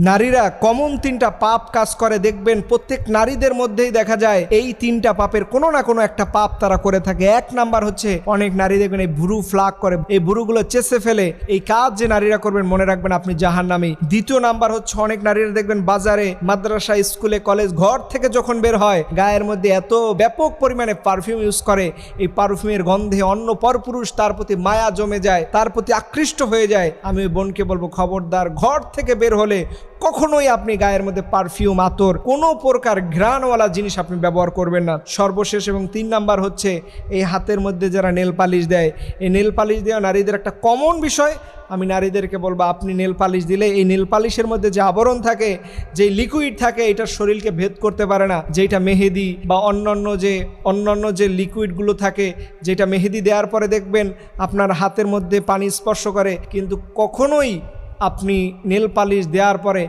নারীরা কমন তিনটা পাপ কাজ করে দেখবেন, প্রত্যেক নারীদের মধ্যেই দেখা যায় এই তিনটা পাপের কোনো না কোনো একটা পাপ তারা করে থাকে। এক নাম্বার হচ্ছে, অনেক নারী দেখবেন এই ভুরু ফ্লাক করে, এই ভুরুগুলো চেষে ফেলে। এই কাজ যে নারীরা করবেন মনে রাখবেন আপনি জাহান্নামী। দ্বিতীয় নাম্বার হচ্ছে, অনেক নারীরা দেখবেন বাজারে, মাদ্রাসা, স্কুলে, কলেজ, ঘর থেকে যখন বের হয় গায়ের মধ্যে এত ব্যাপক পরিমাণে পারফিউম ইউজ করে, এই পারফিউমের গন্ধে অন্য পরপুরুষ তার প্রতি মায়া জমে যায়, তার প্রতি আকৃষ্ট হয়ে যায়। আমি ওই বোনকে বলবো, খবরদার, ঘর থেকে বের হলে কখনোই আপনি গায়ের মধ্যে পারফিউম, আতর, কোনো প্রকার ঘ্রাণওয়ালা জিনিস আপনি ব্যবহার করবেন না। সর্বশেষ এবং 3 নাম্বার হচ্ছে, এই হাতের মধ্যে যারা নেল পালিশ দেয়, এই নেল পালিশ দেওয়া নারীদের একটা কমন বিষয়। আমি নারীদেরকে বলবো, আপনি নেল পালিশ দিলে এই নেল পালিশের মধ্যে যে আবরণ থাকে, যে লিকুইড থাকে, এটা শরীরকে ভেদ করতে পারে না। যেটা মেহেদি বা অন্যান্য যে লিকুইডগুলো থাকে, যেটা মেহেদি দেওয়ার পরে দেখবেন আপনার হাতের মধ্যে পানি স্পর্শ করে, কিন্তু কখনোই আপনি নেল পালিশ দেওয়ার পরে